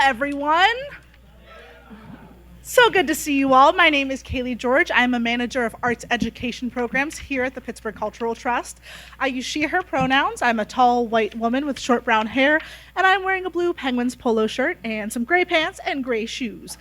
everyone. So good to see you all. My name is Kaylee George. I'm a manager of arts education programs here at the Pittsburgh Cultural Trust. I use she, her pronouns. I'm a tall white woman with short brown hair, and I'm wearing a blue Penguins polo shirt and some gray pants and gray shoes.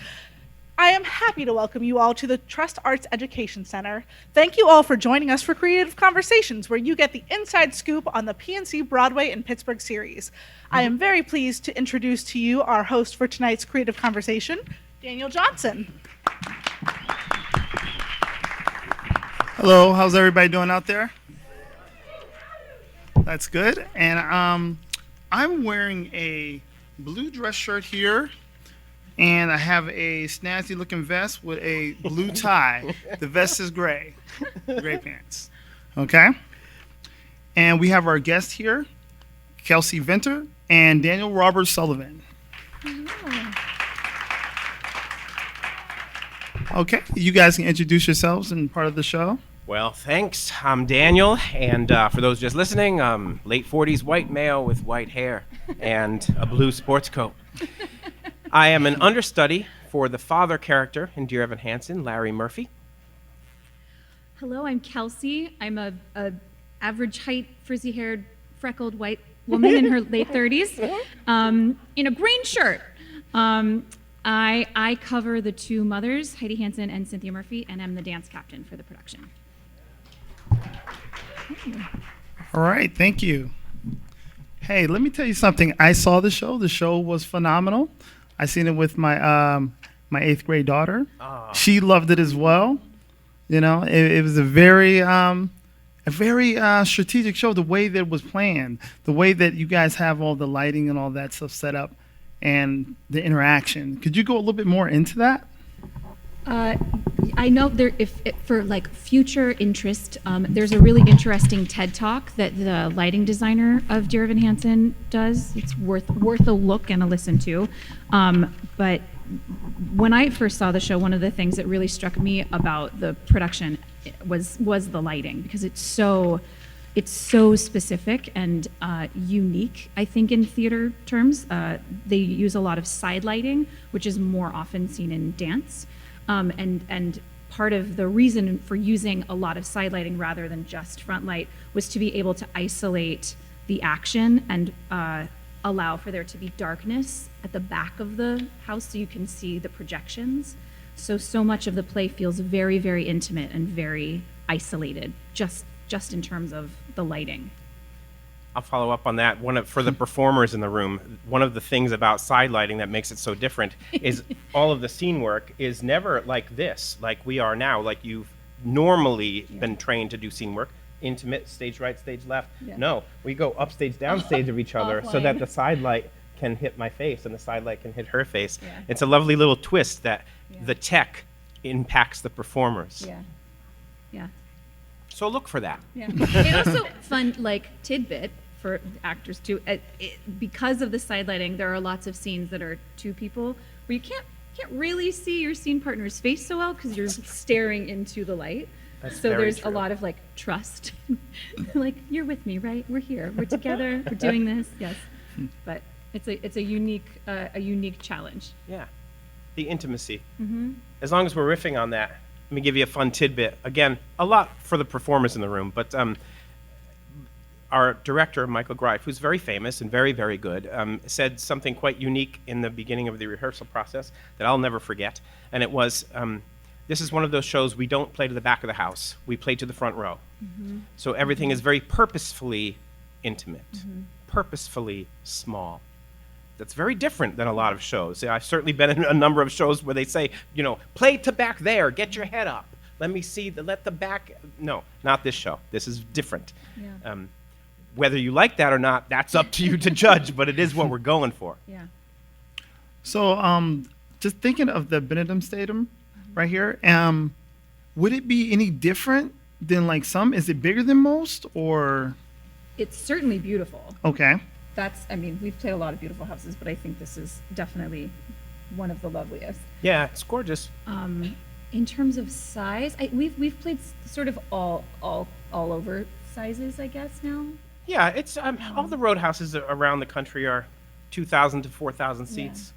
I am happy to welcome you all to the Trust Arts Education Center. Thank you all for joining us for Creative Conversations, where you get the inside scoop on the PNC Broadway and Pittsburgh series. I am very pleased to introduce to you our host for tonight's Creative Conversation, Daniel Johnson. Hello, how's everybody doing out there? That's good. And I'm wearing a blue dress shirt here, and I have a snazzy looking vest with a blue tie. The vest is gray pants. Okay? And we have our guest here, Kelsey Venter and Daniel Robert Sullivan. Okay, you guys can introduce yourselves and part of the show. Well, thanks. I'm Daniel, and for those just listening, late 40s white male with white hair and a blue sports coat. I am an understudy for the father character in Dear Evan Hansen, Larry Murphy. Hello, I'm Kelsey. I'm a average height, frizzy-haired, freckled white woman in her late 30s in a green shirt. I cover the two mothers, Heidi Hansen and Cynthia Murphy, and I'm the dance captain for the production. All right, thank you. Hey, let me tell you something. I saw the show. The show was phenomenal. I seen it with my my 8th grade daughter. She loved it as well. You know, it was a very strategic show. The way that it was planned, the way that you guys have all the lighting and all that stuff set up, and the interaction. Could you go a little bit more into that? I know for like future interest, there's a really interesting TED Talk that the lighting designer of Dear Evan Hansen does. It's worth a look and a listen to. But when I first saw the show, one of the things that really struck me about the production was the lighting, because it's so specific and unique, I think, in theater terms. They use a lot of side lighting, which is more often seen in dance. And part of the reason for using a lot of side lighting rather than just front light was to be able to isolate the action and allow for there to be darkness at the back of the house so you can see the projections. So much of the play feels very, very intimate and very isolated, just in terms of the lighting. I'll follow up on that. For the performers in the room, one of the things about side lighting that makes it so different is all of the scene work is never like this, like we are now, like you've normally been trained to do scene work, intimate, stage right, stage left. Yeah. No, we go upstage, downstage of each other so that the side light can hit my face and the side light can hit her face. Yeah. It's a lovely little twist that the tech impacts the performers. Yeah. So look for that. Yeah. And also fun, like, tidbit for actors too. Because of the side lighting, there are lots of scenes that are two people where you can't really see your scene partner's face so well because you're staring into the light. So there's a lot of like trust. Like, you're with me, right? We're here. We're together. We're doing this. Yes. But it's a unique challenge. Yeah. The intimacy. Mm-hmm. As long as we're riffing on that, let me give you a fun tidbit. Again, a lot for the performers in the room, but our director, Michael Greif, who's very famous and very, very good, said something quite unique in the beginning of the rehearsal process that I'll never forget. And it was, this is one of those shows we don't play to the back of the house. We play to the front row. Mm-hmm. So everything is very purposefully intimate, purposefully small. That's very different than a lot of shows. I've certainly been in a number of shows where they say, play to back there, get your head up. Let me see, let the back, no, not this show. This is different. Yeah. Whether you like that or not, that's up to you to judge, but it is what we're going for. Yeah. So just thinking of the Benedum Stadium right here, would it be any different than like some? Is it bigger than most, or? It's certainly beautiful. Okay. We've played a lot of beautiful houses, but I think this is definitely one of the loveliest. Yeah, it's gorgeous. In terms of size, we've played sort of all over sizes, I guess, now. Yeah, it's all the roadhouses around the country are 2,000 to 4,000 seats.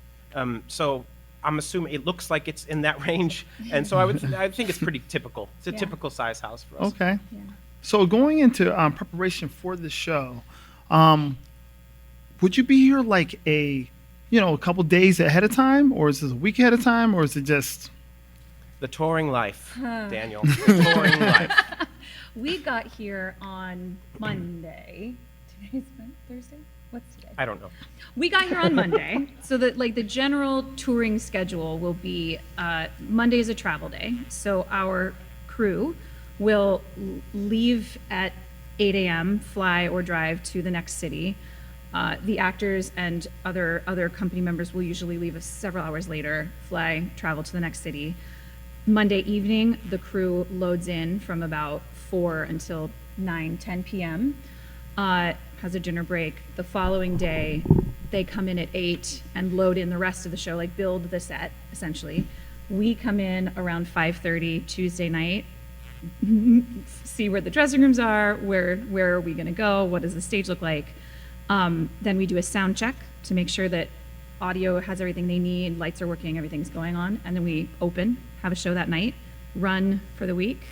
So I'm assuming it looks like it's in that range, and so I think it's pretty typical. It's a Yeah. typical size house for us. Okay. Yeah. So going into preparation for the show, would you be here like a couple days ahead of time, or is it a week ahead of time, or is it just? The touring life, Daniel. The touring life. We got here on Monday. Today's Thursday? What's today? I don't know. We got here on Monday, so that like the general touring schedule will be Monday is a travel day. So our crew will leave at 8 a.m., fly or drive to the next city. The actors and other company members will usually leave us several hours later, fly, travel to the next city. Monday evening, the crew loads in from about 4 until 10 p.m., has a dinner break. The following day, they come in at 8 and load in the rest of the show, like build the set, essentially. We come in around 5:30 Tuesday night, see where the dressing rooms are, where are we gonna go, what does the stage look like. Then we do a sound check to make sure that audio has everything they need, lights are working, everything's going on, and then we open, have a show that night, run for the week.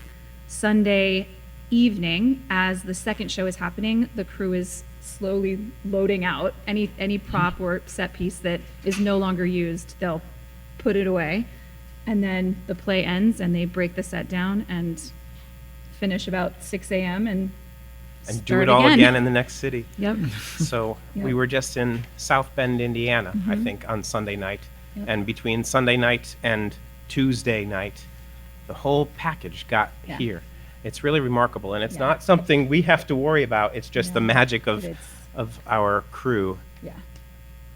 Sunday evening, as the second show is happening, the crew is slowly loading out any prop or set piece that is no longer used. They'll put it away, and then the play ends, and they break the set down and finish about 6 a.m. and Do it start all again in the next city. Yep. So Yep. we were just in South Bend, Indiana, I think, on Sunday night. Yep. And between Sunday night and Tuesday night, the whole package got Yeah. here. It's really remarkable, and it's Yeah. not something we have to worry about. It's just the No, magic it is. of our crew. Yeah.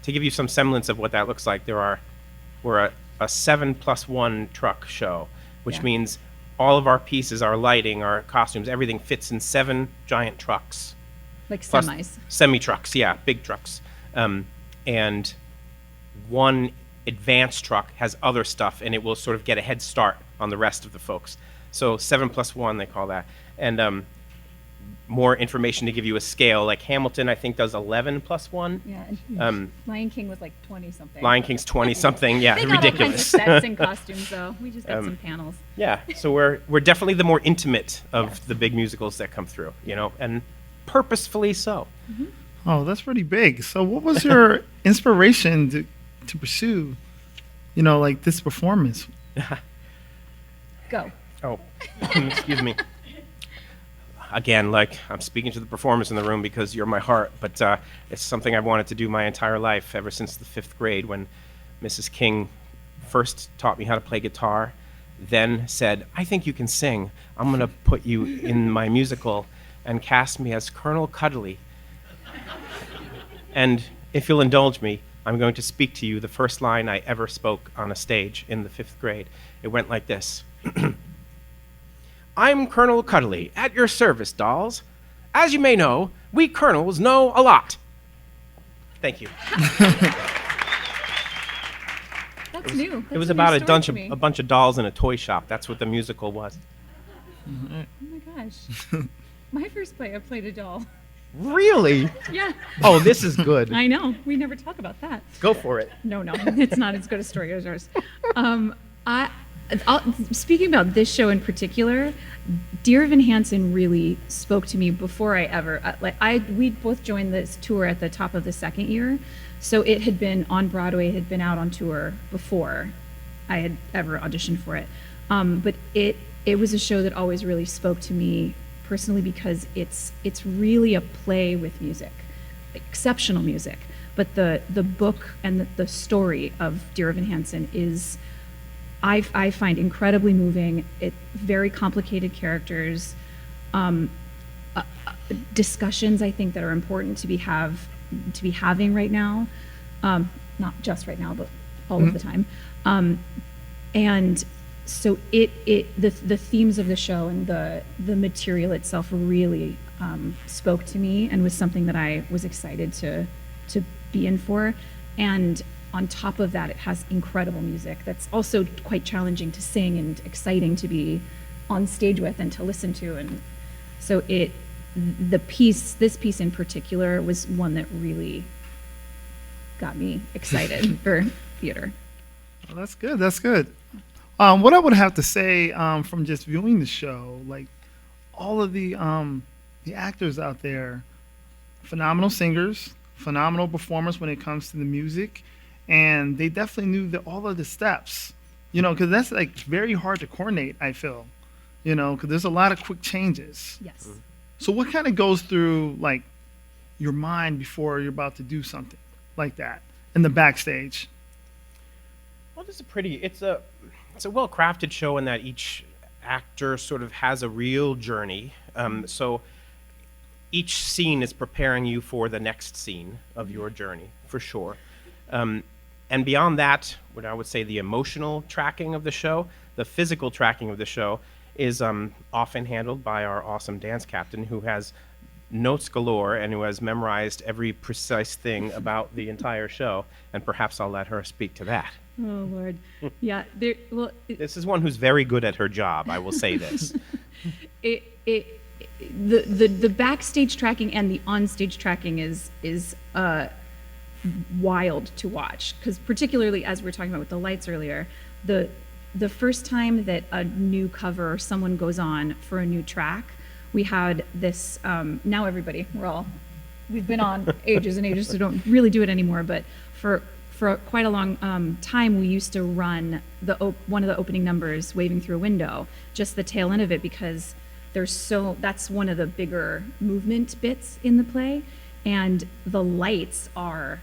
To give you some semblance of what that looks like, we're a 7+1 truck show, which Yeah. means all of our pieces, our lighting, our costumes, everything fits in 7 giant trucks. Like Plus semis. Semi-trucks, yeah, big trucks. And one advanced truck has other stuff, and it will sort of get a head start on the rest of the folks. So 7+1, they call that. And more information to give you a scale, like Hamilton, I think, does 11+1. Yeah. Um, Lion King was like 20 something. Lion King's 20-something, yeah, They got all kinds of ridiculous. sets and costumes though. We just got some panels. Yeah, so we're definitely the more intimate of the big musicals that come through, and purposefully so. Oh, that's pretty big. So what was your inspiration to pursue, like this performance? Go. Oh, excuse me. Again, like I'm speaking to the performers in the room because you're my heart, but it's something I've wanted to do my entire life, ever since the 5th grade, when Mrs. King first taught me how to play guitar, then said, "I think you can sing. I'm going to put you in my musical," and cast me as Colonel Cuddly. And if you'll indulge me, I'm going to speak to you the first line I ever spoke on a stage in the 5th grade. It went like this. I'm Colonel Cuddly, at your service, dolls. As you may know, we colonels know a lot. Thank you. That's new. It was That's about new a story to me. bunch of dolls in a toy shop. That's what the musical was. Oh my gosh. My first play, I played a doll. Really? Yeah. Oh, this is good. I know. We never talk about that. Go for it. No, it's not as good a story as yours. Speaking about this show in particular, Dear Evan Hansen really spoke to me before I ever we both joined this tour at the top of the second year, so it had been on Broadway, it had been out on tour before I had ever auditioned for it. But it was a show that always really spoke to me personally because it's really a play with music, exceptional music. But the book and the story of Dear Evan Hansen is, I find incredibly moving. Very complicated characters, discussions I think that are important to be having right now, not just right now, but all of the time. And so the themes of the show and the material itself really spoke to me and was something that I was excited to be in for. And on top of that, it has incredible music that's also quite challenging to sing and exciting to be on stage with and to listen to. And so this piece in particular was one that really got me excited for theater. Well, that's good. That's good. What I would have to say from just viewing the show, like all of the actors out there, phenomenal singers, phenomenal performers when it comes to the music, and they definitely knew all of the steps. You know, because that's like very hard to coordinate. I feel, you know, because there's a lot of quick changes. Yes. So what kind of goes through like your mind before you're about to do something like that in the backstage? Well, it's a well-crafted show in that each actor sort of has a real journey. So each scene is preparing you for the next scene of your journey, for sure. And beyond that, what I would say the emotional tracking of the show, the physical tracking of the show is often handled by our awesome dance captain who has notes galore and who has memorized every precise thing about the entire show. And perhaps I'll let her speak to that. Oh Lord, yeah. This is one who's very good at her job. I will say this. The backstage tracking and the onstage tracking is wild to watch, because particularly as we were talking about with the lights earlier, the first time that a new cover or someone goes on for a new track, we had this. Now everybody, we've been on ages and ages, so don't really do it anymore. But for quite a long time, we used to run one of the opening numbers, Waving Through a Window, just the tail end of it, because that's one of the bigger movement bits in the play, and the lights are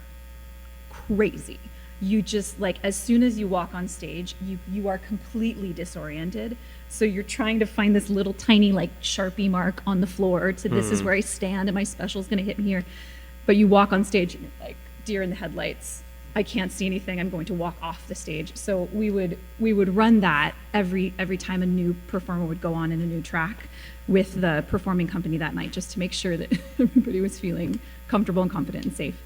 crazy. You just, like, as soon as you walk on stage, you are completely disoriented. So you're trying to find this little tiny, like, Sharpie mark on the floor to this is where I stand and my special's gonna hit me here. But you walk on stage and you're like, deer in the headlights. I can't see anything. I'm going to walk off the stage. So we would run that every time a new performer would go on in a new track with the performing company that night, just to make sure that everybody was feeling comfortable and confident and safe.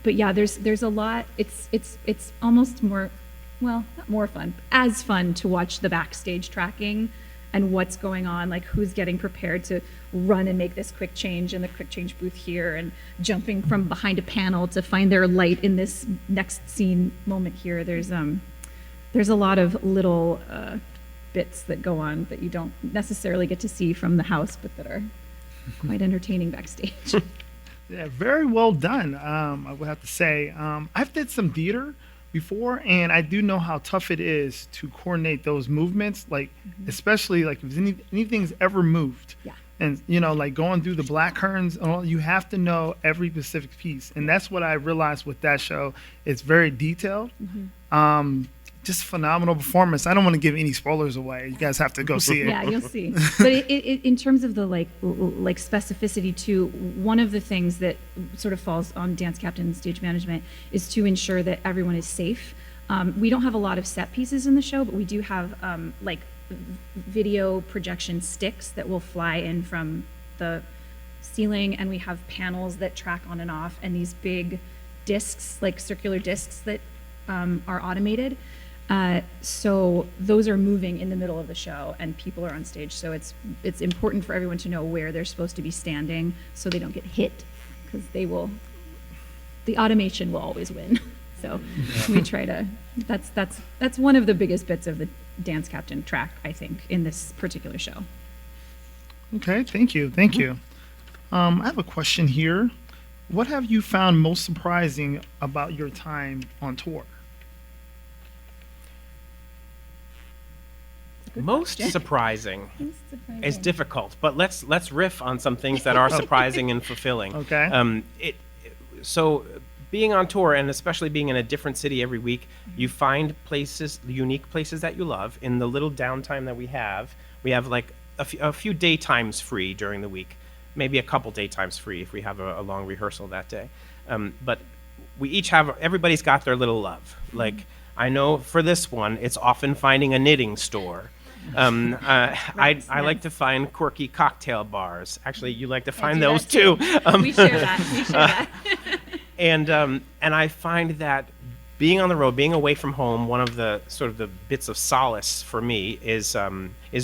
But yeah, there's a lot. It's almost more, well, not more fun, as fun to watch the backstage tracking and what's going on, like who's getting prepared to run and make this quick change in the quick change booth here, and jumping from behind a panel to find their light in this next scene moment here. There's a lot of little bits that go on that you don't necessarily get to see from the house, but that are quite entertaining backstage. Yeah, very well done. I would have to say, I've did some theater before, and I do know how tough it is to coordinate those movements, like especially like if anything's ever moved. Yeah. And you know, like going through the black curtains and all, you have to know every specific piece, and that's what I realized with that show. It's very detailed. Just phenomenal performance. I don't want to give any spoilers away. You guys have to go see it. Yeah, you'll see. But in terms of the like specificity too, one of the things that sort of falls on dance captain and stage management is to ensure that everyone is safe. We don't have a lot of set pieces in the show, but we do have like video projection sticks that will fly in from the ceiling, and we have panels that track on and off, and these big discs, like circular discs that are automated. So those are moving in the middle of the show, and people are on stage. So it's important for everyone to know where they're supposed to be standing, so they don't get hit, because the automation will always win. So we try to. That's one of the biggest bits of the dance captain track, I think, in this particular show. Okay, thank you. I have a question here. What have you found most surprising about your time on tour? Most surprising is difficult, but let's riff on some things that are surprising and fulfilling. Okay. So being on tour, and especially being in a different city every week, you find places, unique places that you love. In the little downtime that we have like a few daytimes free during the week, maybe a couple daytimes free if we have a long rehearsal that day. But we each everybody's got their little love. Like, I know for this one, it's often finding a knitting store. I like to find quirky cocktail bars. Actually, you like to find those too. We share that. And I find that being on the road, being away from home, one of the sort of the bits of solace for me is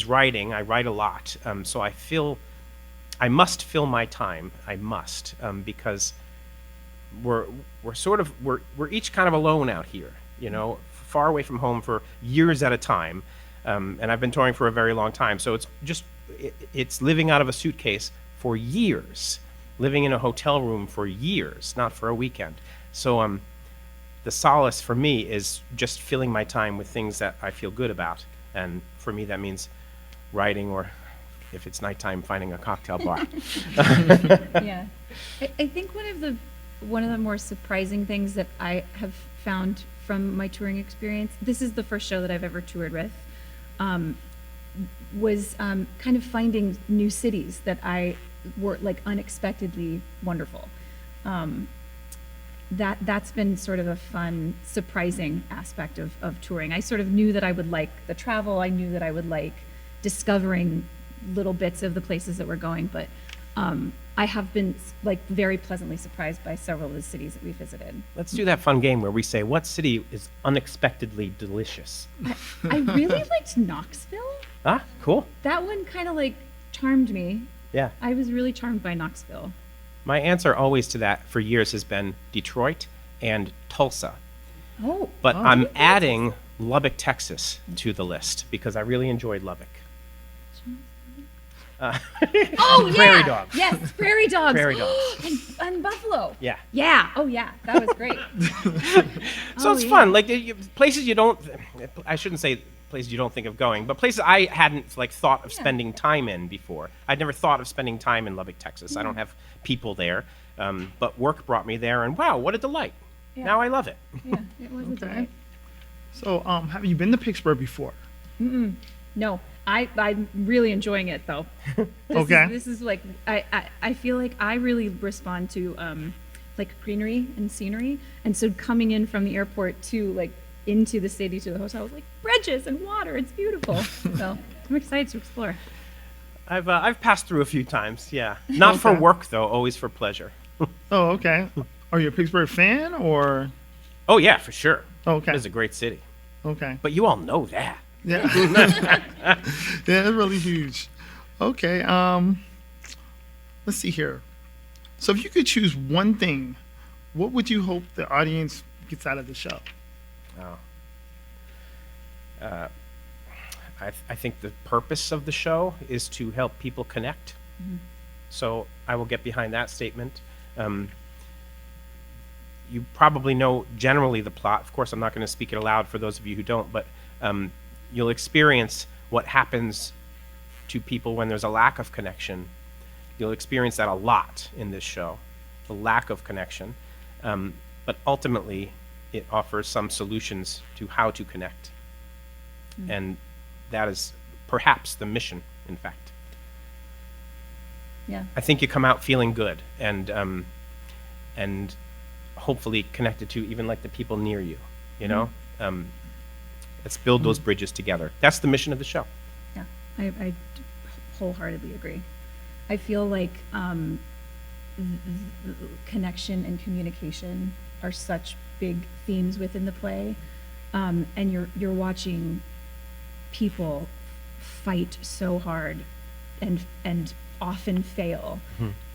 writing. I write a lot, so I must fill my time. I must, because we're each kind of alone out here, you know, far away from home for years at a time. And I've been touring for a very long time, so it's living out of a suitcase for years, living in a hotel room for years, not for a weekend. So the solace for me is just filling my time with things that I feel good about, and for me that means writing, or if it's nighttime, finding a cocktail bar. Yeah, I think one of the more surprising things that I have found from my touring experience, this is the first show that I've ever toured with, was kind of finding new cities that I were like unexpectedly wonderful. That's been sort of a fun, surprising aspect of touring. I sort of knew that I would like the travel. I knew that I would like discovering little bits of the places that we're going, but I have been like very pleasantly surprised by several of the cities that we visited. Let's do that fun game where we say, what city is unexpectedly delicious? I really liked Knoxville. Ah, cool. That one kind of like charmed me. Yeah. I was really charmed by Knoxville. My answer always to that for years has been Detroit and Tulsa. Oh. But I'm adding Lubbock, Texas to the list because I really enjoyed Lubbock. Oh, yeah. Prairie dogs. Yes, prairie dogs. Prairie dogs. and buffalo. Yeah. Yeah. Oh, yeah. That was great. So it's fun. Like places you don't, I shouldn't say places you don't think of going, but places I hadn't like thought of spending time in before. I'd never thought of spending time in Lubbock, Texas. I don't have people there, but work brought me there, and wow, what a delight. Yeah. Now I love it. Yeah, it was a delight. So, have you been to Pittsburgh before? No, I'm really enjoying it though. This is like I feel like I really respond to like greenery and scenery, and so coming in from the airport to like into the city to the hotel was like bridges and water. It's beautiful. So I'm excited to explore. I've passed through a few times. Yeah, not for work though. Always for pleasure. Oh, okay. Are you a Pittsburgh fan or? Oh yeah, for sure. Okay. It's a great city. Okay. But you all know that. Yeah. Yeah, it's really huge. Okay. Let's see here. So if you could choose one thing, what would you hope the audience gets out of the show? Oh. I think the purpose of the show is to help people connect. So I will get behind that statement. You probably know generally the plot. Of course, I'm not going to speak it aloud for those of you who don't, but you'll experience what happens to people when there's a lack of connection. You'll experience that a lot in this show, the lack of connection. But ultimately, it offers some solutions to how to connect. And that is perhaps the mission, in fact. Yeah. I think you come out feeling good and hopefully connected to even like the people near you, you know? Let's build those bridges together. That's the mission of the show. Yeah, I wholeheartedly agree. I feel like connection and communication are such big themes within the play, and you're watching people fight so hard and often fail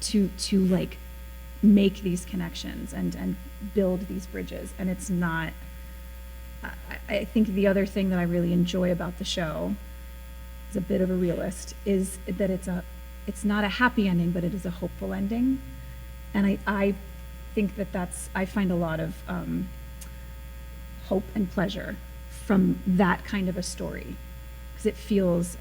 to like make these connections and build these bridges, and it's not. I think the other thing that I really enjoy about the show, as a bit of a realist, is that it's not a happy ending, but it is a hopeful ending, and I think I find a lot of hope and pleasure from that kind of a story, because it feels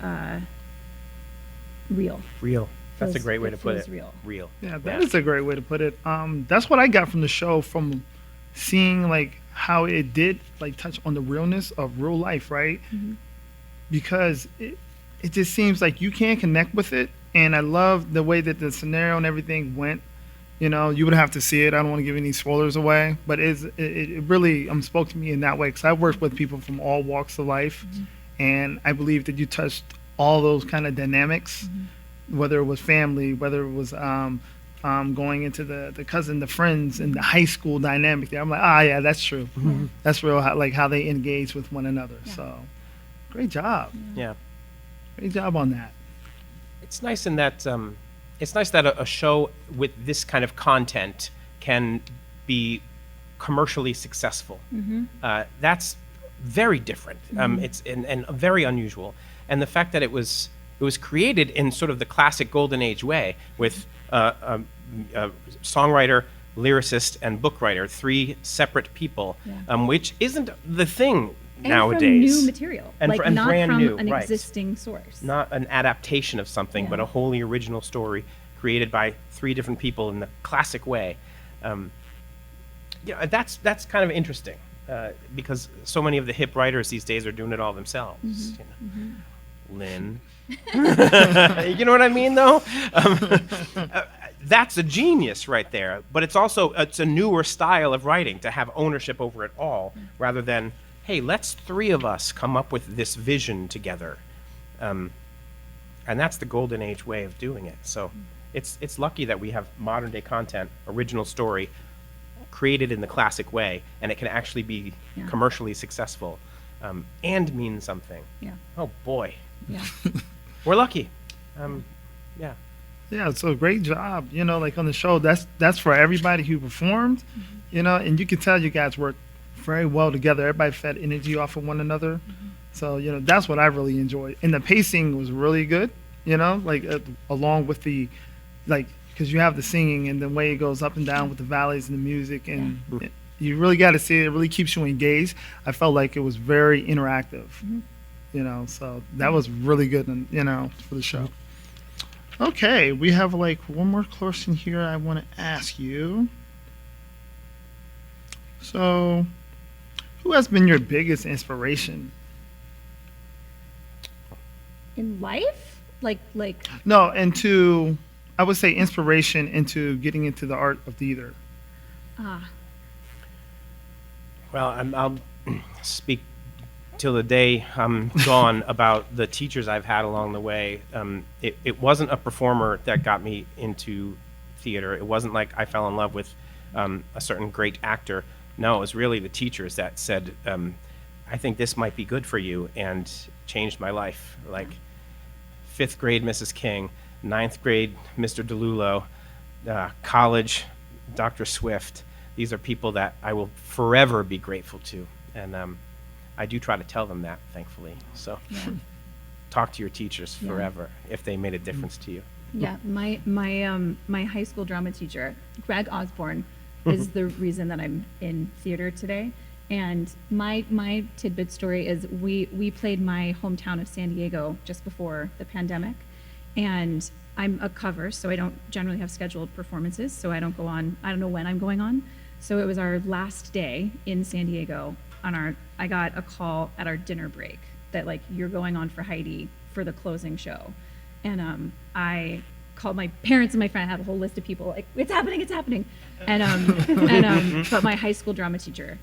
real. Real. That's a great way it to put it. feels real. Real. Yeah, that is a great way to put it. That's what I got from the show, from seeing like how it did like touch on the realness of real life, right? Because it just seems like you can connect with it, and I love the way that the scenario and everything went. You know, you would have to see it. I don't want to give any spoilers away, but it really spoke to me in that way, because I worked with people from all walks of life, and I believe that you touched all those kind of dynamics, whether it was family, whether it was going into the cousin, the friends, and the high school dynamic there. I'm like, yeah, that's true. That's real, how they engage with one another. Yeah. So, great job. Yeah. Great job on that. It's nice in that a show with this kind of content can be commercially successful. That's very different. It's and very unusual. And the fact that it was created in sort of the classic golden age way with songwriter, lyricist, and book writer, 3 separate people, which isn't the thing nowadays. And from new material, And like and not brand from new, an right. existing source. Not an adaptation of something, Yeah. but a wholly original story created by 3 different people in the classic way. That's kind of interesting because so many of the hip writers these days are doing it all themselves. You know? Lynn, you know what I mean, though. That's a genius right there. But it's a newer style of writing to have ownership over it all, rather than, hey, let's 3 of us come up with this vision together. And that's the golden age way of doing it. So it's lucky that we have modern day content, original story, created in the classic way, and it can actually be commercially successful and mean something. Yeah. Oh boy, Yeah. we're lucky. Yeah. Yeah, so great job. You know, like on the show, that's for everybody who performed, you know, and you can tell you guys worked very well together. Everybody fed energy off of one another. So, you know, that's what I really enjoyed. And the pacing was really good, you know, like along with the, like, because you have the singing and the way it goes up and down with the valleys and the music. And you really got to see it. It really keeps you engaged. I felt like it was very interactive, you know, so that was really good, and you know, for the show. Okay, we have like one more question here I want to ask you. So, who has been your biggest inspiration? In life, like No, into, I would say inspiration into getting into the art of theater. Well, I'll speak till the day I'm gone about the teachers I've had along the way. It wasn't a performer that got me into theater. It wasn't like I fell in love with a certain great actor. No, it was really the teachers that said, I think this might be good for you, and changed my life. Like 5th grade Mrs. King, 9th grade Mr. DeLulo, college Dr. Swift. These are people that I will forever be grateful to. And I do try to tell them that, thankfully. So talk to your teachers forever if they made a difference to you. Yeah, my high school drama teacher, Greg Osborne, is the reason that I'm in theater today. And my tidbit story is we played my hometown of San Diego just before the pandemic, and I'm a cover, so I don't generally have scheduled performances, so I don't go on. I don't know when I'm going on. So it was our last day in San Diego. I got a call at our dinner break that like you're going on for Heidi for the closing show, and I called my parents and my friend. I had a whole list of people like it's happening, and but my high school drama teacher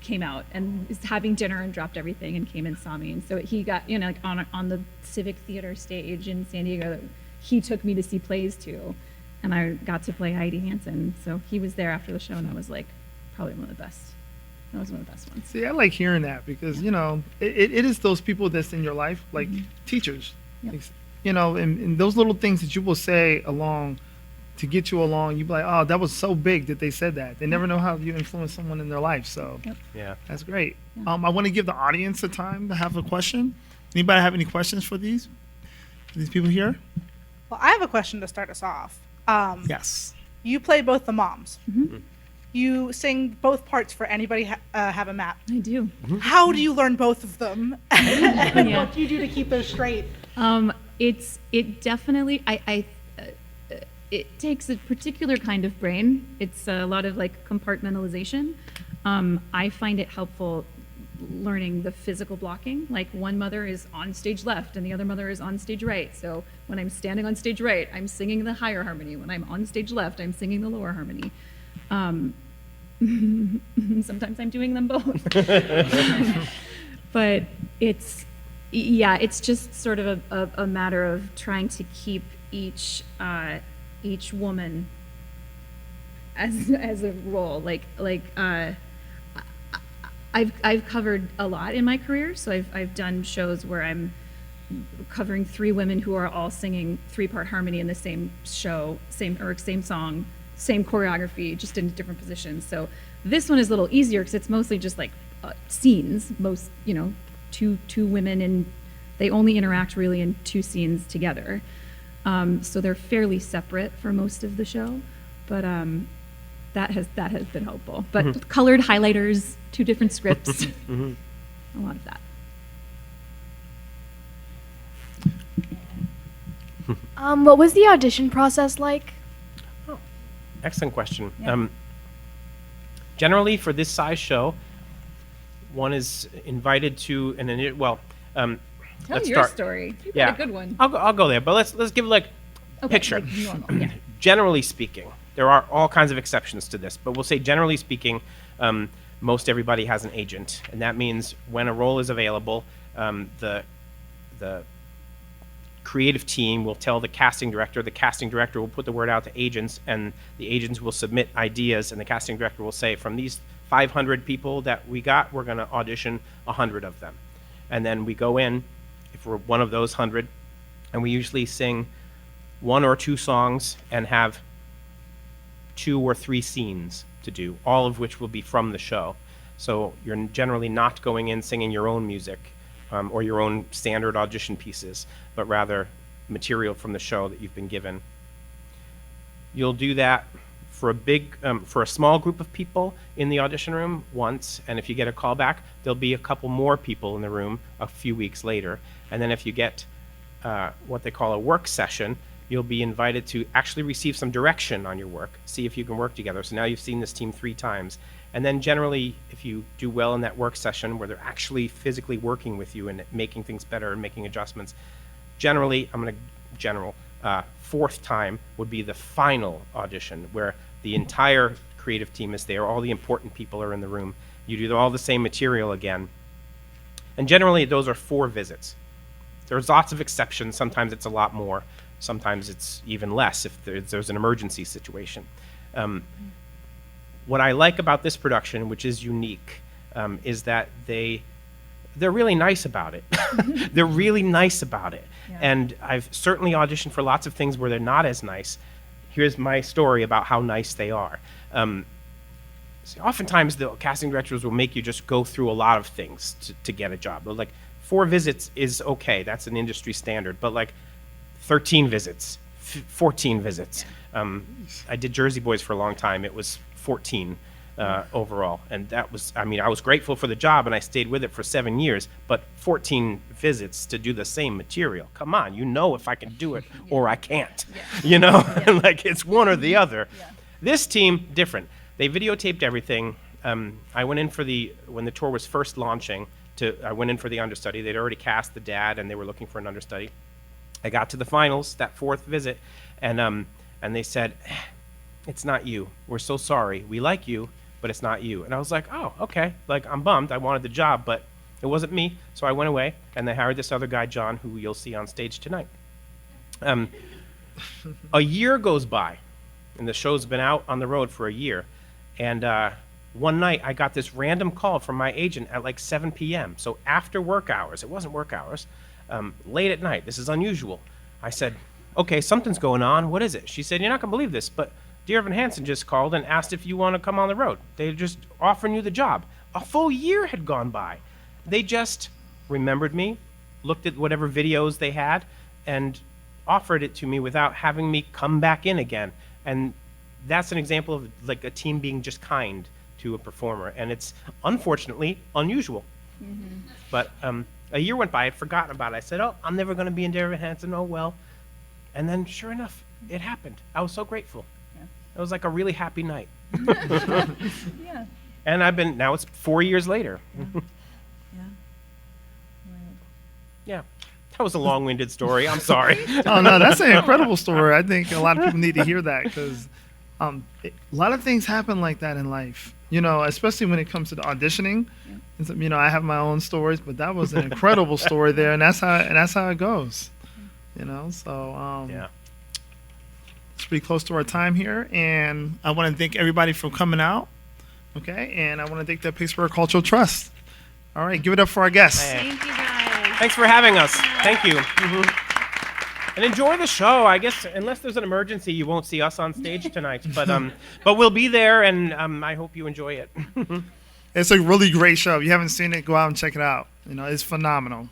came out and was having dinner and dropped everything and came and saw me, and so he got like on the Civic Theater stage in San Diego. He took me to see plays too, and I got to play Heidi Hansen. So he was there after the show, and that was like probably one of the best. That was one of the best ones. See, I like hearing that because, you know, it is those people that's in your life, like teachers. Yep. Like, you know, and those little things that you will say along to get you along, you be like, oh, that was so big that they said that. They never know how you influence someone in their life. So Yeah. that's great. Yeah. I want to give the audience a time to have a question. Anybody have any questions for these people here? Well, I have a question to start us off. Yes. You play both the moms. You sing both parts for anybody have a map. I do. How do you learn both of them? And Yeah. what do you do to keep those straight? It definitely it takes a particular kind of brain. It's a lot of like compartmentalization. I find it helpful learning the physical blocking. Like one mother is on stage left and the other mother is on stage right. So when I'm standing on stage right, I'm singing the higher harmony. When I'm on stage left, I'm singing the lower harmony. Sometimes I'm doing them both. But it's just sort of a matter of trying to keep each woman as a role. I've covered a lot in my career, so I've done shows where I'm covering 3 women who are all singing 3-part harmony in the same show, same song, same choreography, just in different positions. So this one is a little easier because it's mostly just like scenes. Most, two women, and they only interact really in 2 scenes together. So they're fairly separate for most of the show, but that has been helpful. But colored highlighters, 2 different scripts, a lot of that. What was the audition process like? Excellent question. Yeah. Generally, for this size show, one is invited to Tell let's your start. story. You've Yeah, got a good one. I'll go there, but let's give like Okay, picture. like normal, yeah. Generally speaking, there are all kinds of exceptions to this, but we'll say generally speaking, most everybody has an agent, and that means when a role is available, the creative team will tell the casting director will put the word out to agents, and the agents will submit ideas, and the casting director will say, from these 500 people that we got, we're going to audition 100 of them. And then we go in, if we're one of those 100, and we usually sing 1 or 2 songs and have 2 or 3 scenes to do, all of which will be from the show. So you're generally not going in singing your own music or your own standard audition pieces, but rather material from the show that you've been given. You'll do that for a small group of people in the audition room once, and if you get a call back, there'll be a couple more people in the room a few weeks later. And then if you get what they call a work session, you'll be invited to actually receive some direction on your work, see if you can work together. So now you've seen this team 3 times. And then generally, if you do well in that work session where they're actually physically working with you and making things better and making adjustments, generally, 4th time would be the final audition where the entire creative team is there, all the important people are in the room. You do all the same material again. And generally, those are 4 visits. There's lots of exceptions. Sometimes it's a lot more. Sometimes it's even less if there's an emergency situation. What I like about this production, which is unique, is that they're really nice about it. They're really nice about it. Yeah. And I've certainly auditioned for lots of things where they're not as nice. Here's my story about how nice they are. Oftentimes the casting directors will make you just go through a lot of things to get a job. But like 4 visits is okay, that's an industry standard, but like 13 visits, 14 visits. I did Jersey Boys for a long time. It was 14 overall, and that was, I was grateful for the job and I stayed with it for 7 years, but 14 visits to do the same material. Come on, if I can do it or I can't, like it's one or the other. This team, different. They videotaped everything. I went in when the tour was first launching, I went in for the understudy. They'd already cast the dad and they were looking for an understudy. I got to the finals, that 4th visit, and they said, it's not you. We're so sorry. We like you, but it's not you. And I was like, oh, okay. Like, I'm bummed. I wanted the job, but it wasn't me. So I went away, and they hired this other guy, John, who you'll see on stage tonight. A year goes by, and the show's been out on the road for a year. And one night, I got this random call from my agent at like 7 p.m. So after work hours. It wasn't work hours. Late at night. This is unusual. I said, okay, something's going on. What is it? She said, you're not going to believe this, but Dear Evan Hansen just called and asked if you want to come on the road. They're just offering you the job. A full year had gone by. They just remembered me, looked at whatever videos they had, and offered it to me without having me come back in again. And that's an example of like a team being just kind to a performer. And it's unfortunately unusual. Mm-hmm. But a year went by, I'd forgotten about it. I said, oh, I'm never going to be in Dear Evan Hansen. Oh, well. And then sure enough, it happened. I was so grateful. Yeah. It was like a really happy night. Yeah. And now it's 4 years later. Yeah. Yeah. That was a long-winded story. I'm sorry. Oh, no, that's an incredible story. I think a lot of people need to hear that because a lot of things happen like that in life, especially when it comes to the auditioning. Yeah. And so, I have my own stories, but that was an incredible story there, and that's how it goes. So Yeah. It's pretty close to our time here, and I want to thank everybody for coming out. Okay, and I want to thank the Pittsburgh Cultural Trust. All right, give it up for our guests. Hey. Thank you, guys. Thanks for having us. Thank you. Mm-hmm. And enjoy the show. I guess unless there's an emergency, you won't see us on stage tonight. But we'll be there, and I hope you enjoy it. It's a really great show. If you haven't seen it, go out and check it out. It's phenomenal.